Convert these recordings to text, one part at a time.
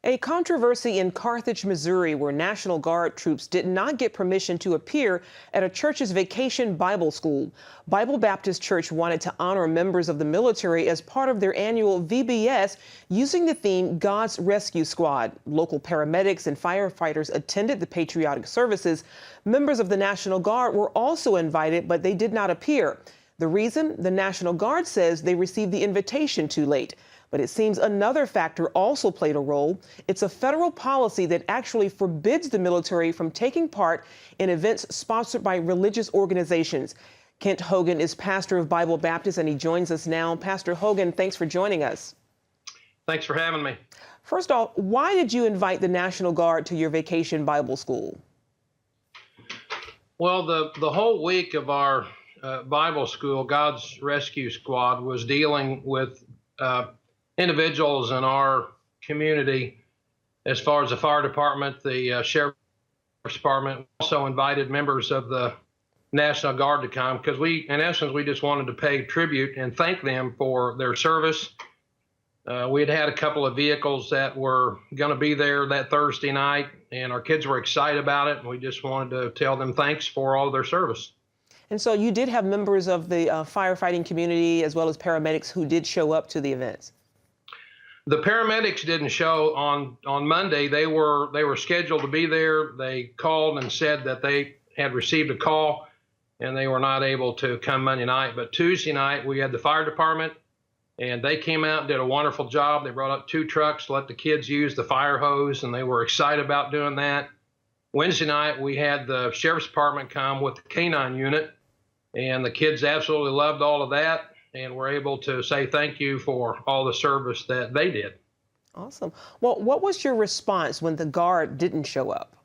A controversy in Carthage, Missouri, where National Guard troops did not get permission to appear at a church's vacation Bible school. Bible Baptist Church wanted to honor members of the military as part of their annual VBS using the theme God's Rescue Squad. Local paramedics and firefighters attended the patriotic services. Members of the National Guard were also invited, but they did not appear. The reason? The National Guard says they received the invitation too late. But it seems another factor also played a role. It's a federal policy that actually forbids the military from taking part in events sponsored by religious organizations. Kent Hogan is pastor of Bible Baptist, and he joins us now. Pastor Hogan, thanks for joining us. Thanks for having me. First off, why did you invite the National Guard to your vacation Bible school? Well, the whole week of our Bible school, God's Rescue Squad, was dealing with individuals in our community, as far as the fire department, the sheriff's department. Also invited members of the National Guard to come because in essence, we just wanted to pay tribute and thank them for their service. We had a couple of vehicles that were going to be there that Thursday night, and our kids were excited about it, and we just wanted to tell them thanks for all of their service. And so you did have members of the firefighting community as well as paramedics who did show up to the events. The paramedics didn't show on Monday. They were scheduled to be there. They called and said that they had received a call and they were not able to come Monday night. But Tuesday night, we had the fire department, and they came out and did a wonderful job. They brought up 2 trucks to let the kids use the fire hose, and they were excited about doing that. Wednesday night, we had the sheriff's department come with the canine unit, and the kids absolutely loved all of that. And we're able to say thank you for all the service that they did. Awesome. Well, what was your response when the Guard didn't show up?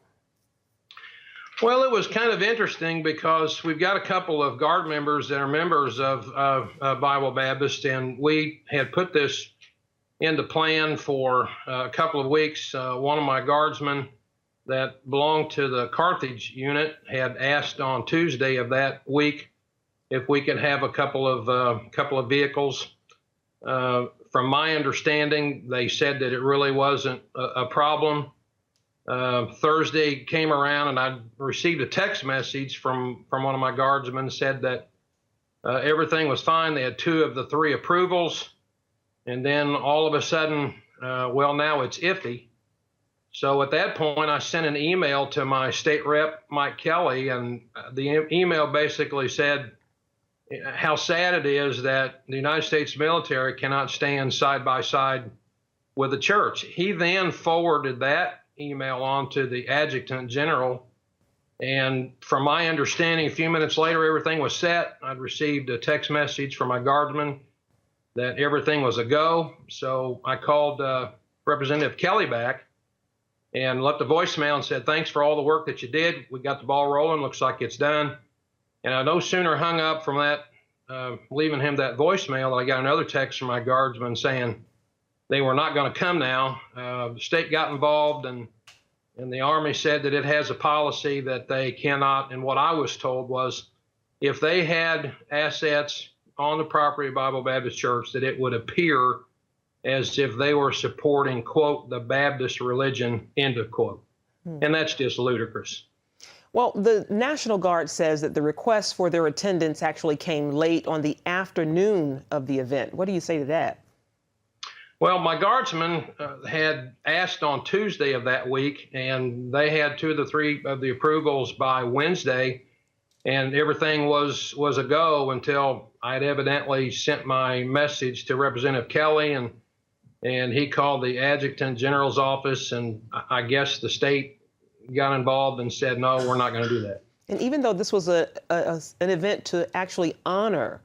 Well, it was kind of interesting because we've got a couple of Guard members that are members of Bible Baptist, and we had put this into plan for a couple of weeks. One of my Guardsmen that belonged to the Carthage unit had asked on Tuesday of that week if we could have a couple of vehicles. From my understanding, they said that it really wasn't a problem. Thursday came around, and I received a text message from one of my Guardsmen, said that everything was fine. They had 2 of the 3 approvals, and then all of a sudden, well, now it's iffy. So at that point, I sent an email to my state rep, Mike Kelly, and the email basically said how sad it is that the United States military cannot stand side by side with the church. He then forwarded that email on to the adjutant general. And from my understanding, a few minutes later, everything was set. I'd received a text message from my Guardsman that everything was a go. So I called Representative Kelly back and left a voicemail and said, thanks for all the work that you did. We got the ball rolling. Looks like it's done. And I no sooner hung up from that, leaving him that voicemail, that I got another text from my Guardsman saying they were not going to come now. The state got involved, and the Army said that it has a policy that they cannot. And what I was told was if they had assets on the property of Bible Baptist Church, that it would appear as if they were supporting, quote, the Baptist religion, end of quote. And that's just ludicrous. Well, the National Guard says that the request for their attendance actually came late on the afternoon of the event. What do you say to that? Well, my Guardsmen had asked on Tuesday of that week, and they had 2 of the 3 of the approvals by Wednesday, and everything was a go until I had evidently sent my message to Representative Kelly, and he called the adjutant general's office, and I guess the state got involved and said, no, we're not going to do that. And even though this was an event to actually honor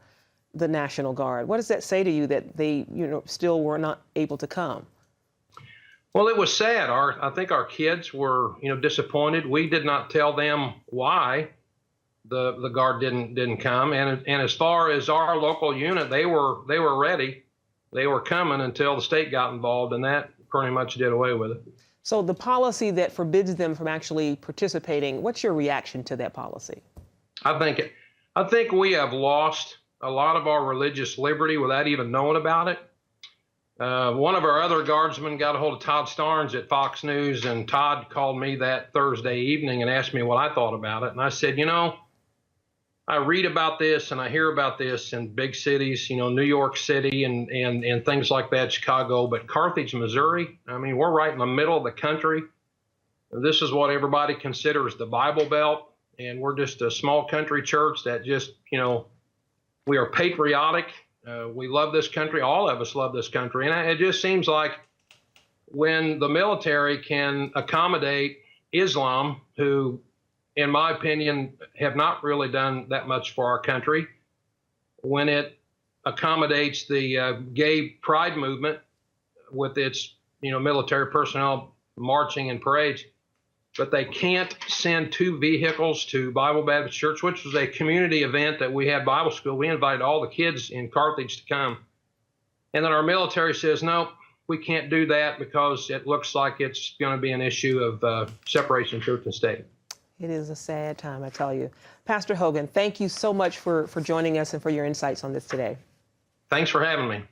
the National Guard, what does that say to you that they, still were not able to come? Well, it was sad. I think our kids were, disappointed. We did not tell them why the Guard didn't come. And as far as our local unit, they were ready. They were coming until the state got involved, and that pretty much did away with it. So the policy that forbids them from actually participating, what's your reaction to that policy? I think we have lost a lot of our religious liberty without even knowing about it. One of our other guardsmen got a hold of Todd Starnes at Fox News, and Todd called me that Thursday evening and asked me what I thought about it. And I said, I read about this and I hear about this in big cities, New York City and things like that, Chicago, but Carthage, Missouri, I mean, we're right in the middle of the country. This is what everybody considers the Bible Belt, and we're just a small country church that just, we are patriotic. We love this country. All of us love this country. And it just seems like when the military can accommodate Islam, who, in my opinion, have not really done that much for our country, when it accommodates the gay pride movement with its, military personnel marching in parades, but they can't send 2 vehicles to Bible Baptist Church, which was a community event that we had Bible school. We invited all the kids in Carthage to come. And then our military says, no, we can't do that because it looks like it's going to be an issue of separation of church and state. It is a sad time, I tell you. Pastor Hogan, thank you so much for joining us and for your insights on this today. Thanks for having me.